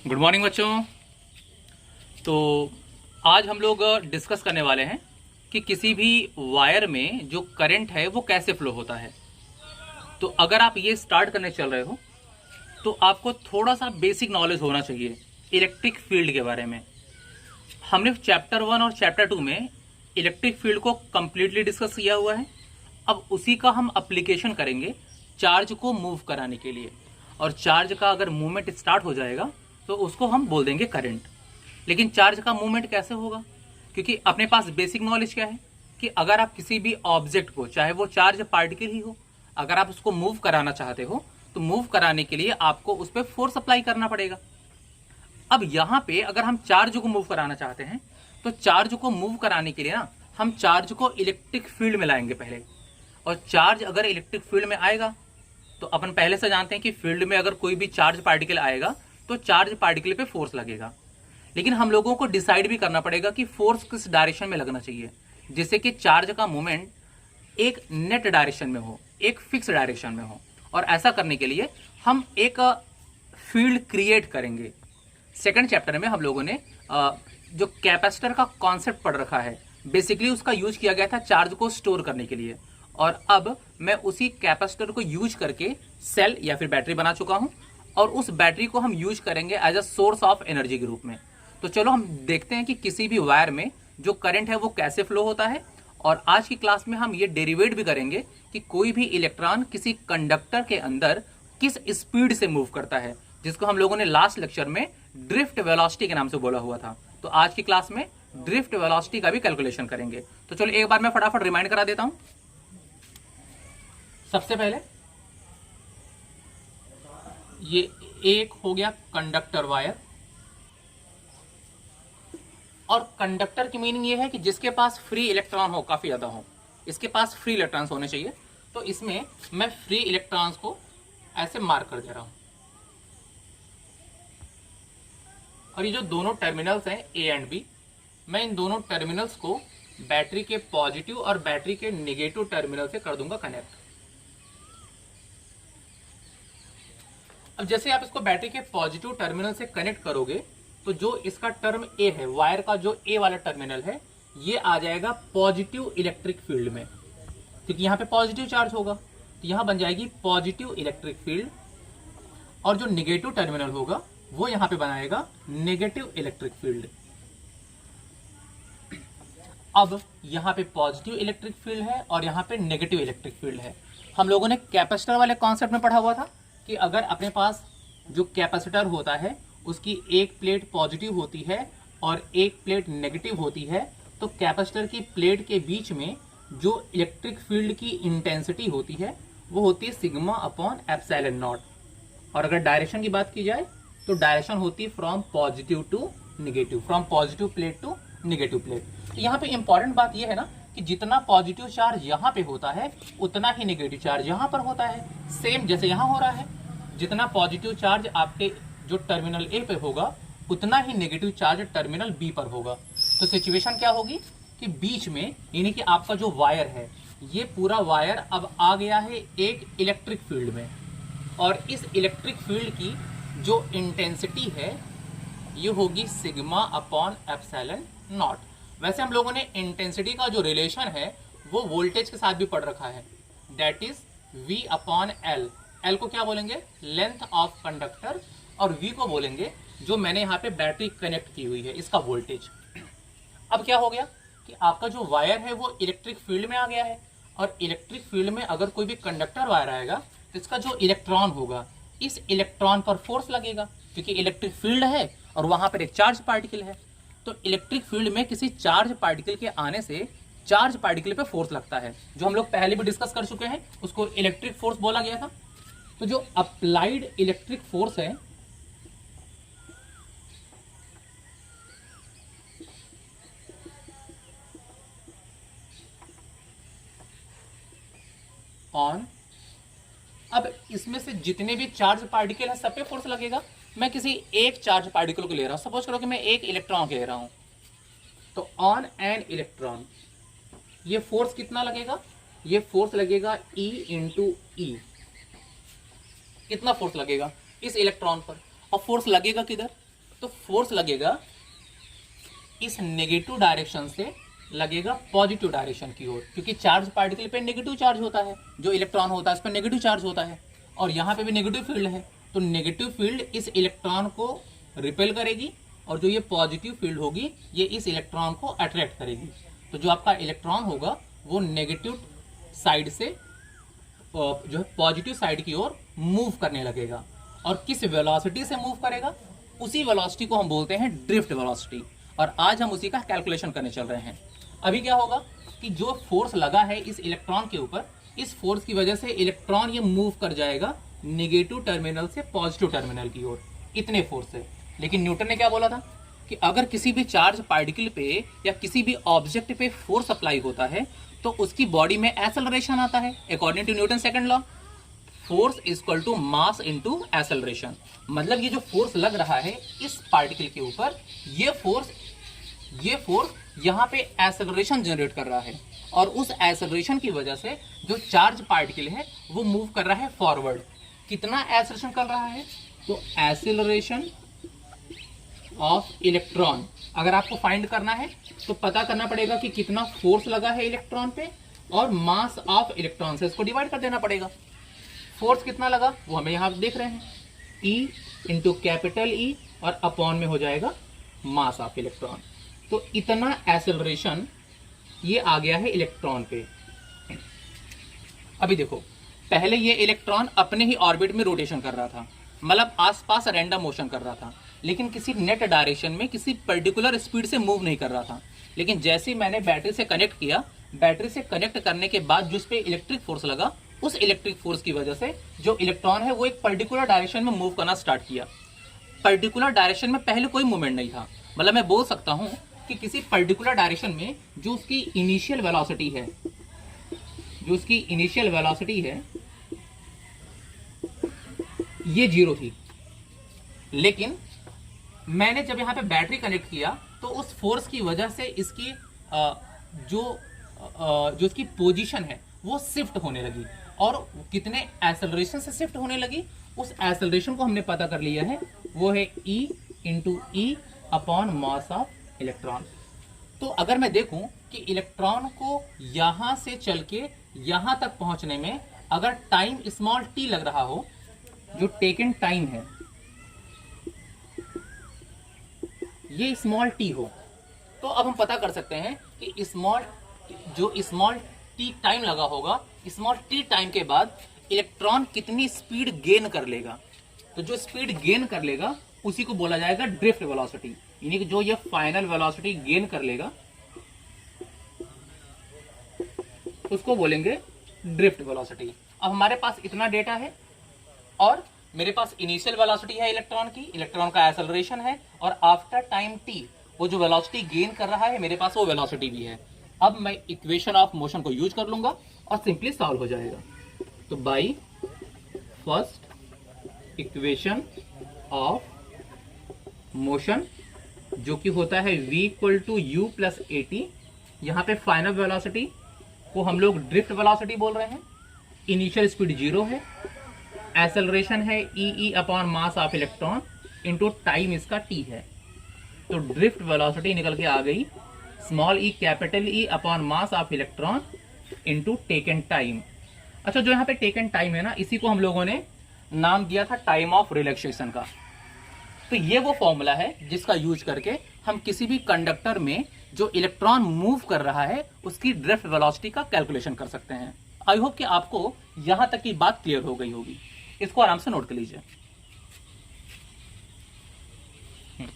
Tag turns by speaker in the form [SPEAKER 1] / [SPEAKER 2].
[SPEAKER 1] Good morning बच्चों। तो आज हम लोग डिस्कस करने वाले हैं कि किसी भी वायर में जो करंट है वो कैसे फ्लो होता है। तो अगर आप ये स्टार्ट करने चल रहे हो तो आपको थोड़ा सा बेसिक नॉलेज होना चाहिए इलेक्ट्रिक फील्ड के बारे में। हमने चैप्टर 1 और चैप्टर 2 में इलेक्ट्रिक फील्ड को कंप्लीटली डिस्कस किया हुआ है। अब उसी का हम अप्लीकेशन करेंगे चार्ज को मूव कराने के लिए, और चार्ज का अगर मूवमेंट स्टार्ट हो जाएगा तो उसको हम बोल देंगे करंट। लेकिन चार्ज का मूवमेंट कैसे होगा, क्योंकि अपने पास बेसिक नॉलेज क्या है कि अगर आप किसी भी ऑब्जेक्ट को, चाहे वो चार्ज पार्टिकल ही हो, अगर आप उसको मूव कराना चाहते हो तो मूव कराने के लिए आपको उस पर फोर्स अप्लाई करना पड़ेगा। अब यहाँ पे अगर हम चार्ज को मूव कराना चाहते हैं तो चार्ज को मूव कराने के लिए ना हम चार्ज को इलेक्ट्रिक फील्ड में लाएंगे पहले। और चार्ज अगर इलेक्ट्रिक फील्ड में आएगा तो अपन पहले से जानते हैं कि फील्ड में अगर कोई भी चार्ज पार्टिकल आएगा तो चार्ज पार्टिकल पे फोर्स लगेगा। लेकिन हम लोगों को डिसाइड भी करना पड़ेगा कि फोर्स किस डायरेक्शन में लगना चाहिए, जिससे कि चार्ज का मूवमेंट एक नेट डायरेक्शन में हो, एक फिक्स डायरेक्शन में हो। और ऐसा करने के लिए हम एक फील्ड क्रिएट करेंगे। सेकंड चैप्टर में हम लोगों ने जो कैपेसिटर का कॉन्सेप्ट पढ़ रखा है, बेसिकली उसका यूज किया गया था चार्ज को स्टोर करने के लिए। और अब मैं उसी कैपेसिटर को यूज करके सेल या फिर बैटरी बना चुका हूं, और उस बैटरी को हम यूज करेंगे as a source of energy के रूप में। तो चलो हम देखते हैं कि किसी भी वायर में जो करंट है वो कैसे फ्लो होता है। और आज की क्लास में हम ये डेरिवेट भी करेंगे कि कोई भी इलेक्ट्रॉन किसी कंडक्टर के अंदर किस स्पीड से मूव करता है, जिसको हम लोगों ने लास्ट लेक्चर में ड्रिफ्ट वेलोसिटी के नाम से बोला हुआ था। तो आज की क्लास में ड्रिफ्ट वेलोसिटी का भी कैलकुलेशन करेंगे। तो चलो एक बार मैं फटाफट रिमाइंड करा देता हूं। सबसे पहले ये एक हो गया कंडक्टर वायर, और कंडक्टर की मीनिंग ये है कि जिसके पास फ्री इलेक्ट्रॉन हो, काफी ज्यादा हो, इसके पास फ्री इलेक्ट्रॉन्स होने चाहिए। तो इसमें मैं फ्री इलेक्ट्रॉन्स को ऐसे मार्क कर दे रहा हूं। और ये जो दोनों टर्मिनल्स हैं ए एंड बी, मैं इन दोनों टर्मिनल्स को बैटरी के पॉजिटिव और बैटरी के नेगेटिव टर्मिनल से कर दूंगा कनेक्ट। अब जैसे आप इसको बैटरी के पॉजिटिव टर्मिनल से कनेक्ट करोगे तो जो इसका टर्म ए है, वायर का जो ए वाला टर्मिनल है, ये आ जाएगा पॉजिटिव इलेक्ट्रिक फील्ड में, क्योंकि यहां पे पॉजिटिव चार्ज होगा। तो यहां बन जाएगी पॉजिटिव इलेक्ट्रिक फील्ड, और जो निगेटिव टर्मिनल होगा वो यहां पे बनाएगा नेगेटिव इलेक्ट्रिक फील्ड। अब यहां पे पॉजिटिव इलेक्ट्रिक फील्ड है और यहां पे नेगेटिव इलेक्ट्रिक फील्ड है। हम लोगों ने कैपेसिटर वाले कॉन्सेप्ट में पढ़ा हुआ था कि अगर अपने पास जो कैपेसिटर होता है उसकी एक प्लेट पॉजिटिव होती है और एक प्लेट नेगेटिव होती है, तो कैपेसिटर की प्लेट के बीच में जो इलेक्ट्रिक फील्ड की इंटेंसिटी होती है वो होती है सिग्मा अपॉन एप्सिलॉन नॉट। और अगर डायरेक्शन की बात की जाए तो डायरेक्शन होती है from positive to negative, from positive plate to negative plate. तो यहाँ पे इंपॉर्टेंट बात यह है ना कि जितना पॉजिटिव चार्ज यहाँ पे होता है उतना ही नेगेटिव चार्ज यहाँ पर होता है, सेम जैसे यहाँ हो रहा है। जितना पॉजिटिव चार्ज आपके जो टर्मिनल ए पे होगा उतना ही नेगेटिव चार्ज टर्मिनल बी पर होगा। तो सिचुएशन क्या होगी कि बीच में, यानी कि आपका जो वायर है, ये पूरा वायर अब आ गया है एक इलेक्ट्रिक फील्ड में, और इस इलेक्ट्रिक फील्ड की जो इंटेंसिटी है ये होगी सिग्मा अपॉन एप्सिलॉन नॉट। वैसे हम लोगों ने इंटेंसिटी का जो रिलेशन है वो वोल्टेज के साथ भी पढ़ रखा है, that is V upon L. L को क्या बोलेंगे, लेंथ ऑफ कंडक्टर, और V को बोलेंगे जो मैंने यहाँ पे बैटरी कनेक्ट की हुई है इसका वोल्टेज। अब क्या हो गया कि आपका जो वायर है वो इलेक्ट्रिक फील्ड में आ गया है, और इलेक्ट्रिक फील्ड में अगर कोई भी कंडक्टर वायर आएगा तो इसका जो इलेक्ट्रॉन होगा, इस इलेक्ट्रॉन पर फोर्स लगेगा, क्योंकि इलेक्ट्रिक फील्ड है और वहां पर एक चार्ज पार्टिकल है। तो इलेक्ट्रिक फील्ड में किसी चार्ज पार्टिकल के आने से चार्ज पार्टिकल पे फोर्स लगता है, जो हम लोग पहले भी डिस्कस कर चुके हैं, उसको इलेक्ट्रिक फोर्स बोला गया था। तो जो अप्लाइड इलेक्ट्रिक फोर्स है ऑन, अब इसमें से जितने भी चार्ज पार्टिकल है सब पे फोर्स लगेगा। मैं किसी एक चार्ज पार्टिकल को ले रहा हूं, सपोज करो कि मैं एक इलेक्ट्रॉन ले रहा हूं, तो ऑन एन इलेक्ट्रॉन ये फोर्स कितना लगेगा, ये फोर्स लगेगा E इंटू ई। कितना फोर्स लगेगा इस इलेक्ट्रॉन पर, और फोर्स लगेगा किधर, तो फोर्स लगेगा इस नेगेटिव डायरेक्शन से लगेगा पॉजिटिव डायरेक्शन की ओर, क्योंकि चार्ज पार्टिकल पे नेगेटिव चार्ज होता है, जो इलेक्ट्रॉन होता है उस पर नेगेटिव चार्ज होता है, और यहाँ पे भी नेगेटिव फील्ड है। तो नेगेटिव फील्ड इस इलेक्ट्रॉन को रिपेल करेगी, और जो ये पॉजिटिव फील्ड होगी ये इस इलेक्ट्रॉन को अट्रैक्ट करेगी। तो जो आपका इलेक्ट्रॉन होगा वो नेगेटिव साइड से जो है पॉजिटिव साइड की ओर मूव करने लगेगा। और किस वेलोसिटी से मूव करेगा, उसी वेलोसिटी को हम बोलते हैं ड्रिफ्ट वेलोसिटी, और आज हम उसी का कैलकुलेशन करने चल रहे हैं। अभी क्या होगा कि जो फोर्स लगा है इस इलेक्ट्रॉन के ऊपर, इस फोर्स की वजह से इलेक्ट्रॉन ये मूव कर जाएगा नेगेटिव टर्मिनल से पॉजिटिव टर्मिनल की ओर, इतने फोर्स से। लेकिन न्यूटन ने क्या बोला था कि अगर किसी भी चार्ज पार्टिकल पे या किसी भी ऑब्जेक्ट पे फोर्स अप्लाई होता है तो उसकी बॉडी में एक्सेलरेशन आता है। According to Newton second law, force equal to mass into acceleration. मतलब ये जो फोर्स लग रहा है इस पार्टिकल के ऊपर, ये फोर्स यहाँ पे एक्सेलरेशन जनरेट कर रहा है, और उस एक्सेलरेशन की वजह से जो चार्ज पार्टिकल है वो मूव कर रहा है फॉरवर्ड। कितना एक्सेलरेशन कर रहा है, तो एक्सेलरेशन ऑफ इलेक्ट्रॉन अगर आपको फाइंड करना है तो पता करना पड़ेगा कि कितना फोर्स लगा है इलेक्ट्रॉन पे, और मास ऑफ इलेक्ट्रॉन से इसको डिवाइड कर देना पड़ेगा। फोर्स कितना लगा वो हमें यहाँ देख रहे हैं, E इंटू कैपिटल E, और अपॉन में हो जाएगा मास ऑफ इलेक्ट्रॉन। तो इतना एक्सेलरेशन ये आ गया है इलेक्ट्रॉन पे। अभी देखो, पहले ये इलेक्ट्रॉन अपने ही ऑर्बिट में रोटेशन कर रहा था, मतलब आसपास रैंडम मोशन कर रहा था, लेकिन किसी नेट डायरेक्शन में किसी पर्टिकुलर स्पीड से मूव नहीं कर रहा था। लेकिन जैसे ही मैंने बैटरी से कनेक्ट किया, बैटरी से कनेक्ट करने के बाद जो इस पे इलेक्ट्रिक फोर्स लगा, उस इलेक्ट्रिक फोर्स की वजह से जो इलेक्ट्रॉन है वो एक पर्टिकुलर डायरेक्शन में मूव करना स्टार्ट किया। पर्टिकुलर डायरेक्शन में पहले कोई मूवमेंट नहीं था, मतलब मैं बोल सकता हूं कि किसी पर्टिकुलर डायरेक्शन में जो उसकी इनिशियल वेलोसिटी है, ये 0 थी। लेकिन मैंने जब यहाँ पे बैटरी कनेक्ट किया तो उस फोर्स की वजह से इसकी जो इसकी पोजीशन है वो शिफ्ट होने लगी, और कितने एक्सेलरेशन से शिफ्ट होने लगी, उस एक्सेलरेशन को हमने पता कर लिया है, वो है E into E upon mass of electron. तो अगर मैं देखूं कि इलेक्ट्रॉन को यहां से चल के यहां तक पहुंचने में अगर टाइम स्मॉल t लग रहा हो, जो टेकन टाइम है ये स्मॉल t हो, तो अब हम पता कर सकते हैं कि स्मॉल t टाइम लगा होगा, स्मॉल t टाइम के बाद इलेक्ट्रॉन कितनी स्पीड गेन कर लेगा। तो जो स्पीड गेन कर लेगा उसी को बोला जाएगा ड्रिफ्ट वेलोसिटी, यानी कि जो ये फाइनल वेलोसिटी गेन कर लेगा उसको बोलेंगे ड्रिफ्ट वेलोसिटी। अब हमारे पास इतना डेटा है, और मेरे पास इनिशियल वेलोसिटी है इलेक्ट्रॉन की, इलेक्ट्रॉन का एक्सेलरेशन है, और आफ्टर टाइम t वो जो वेलोसिटी गेन कर रहा है मेरे पास वो वेलोसिटी भी है। अब मैं इक्वेशन ऑफ मोशन को यूज कर लूंगा और सिंपली सॉल्व हो जाएगा। तो by first equation of motion, जो कि होता है v equal to u plus a t, यहाँ पे फाइनल वेलोसिटी को हम लोग ड्रिफ्ट वेलोसिटी बोल रहे हैं, इनिशियल स्पीड 0 है, एक्सेलरेशन है ई upon mass of electron into time इसका t है। तो ड्रिफ्ट वेलोसिटी निकल के आ गई small E capital E upon mass of electron into taken time. अच्छा, जो यहाँ पे टेकन टाइम है ना, इसी को हम लोगों ने नाम दिया था टाइम ऑफ रिलैक्सेशन का। तो ये वो फॉर्मूला है जिसका यूज करके हम किसी भी कंडक्टर में जो इलेक्ट्रॉन मूव कर रहा है उसकी ड्रिफ्ट वेलोसिटी का कैलकुलेशन कर सकते हैं। आई होप कि आपको यहां तक की बात क्लियर हो गई होगी। इसको आराम से नोट कर लीजिए।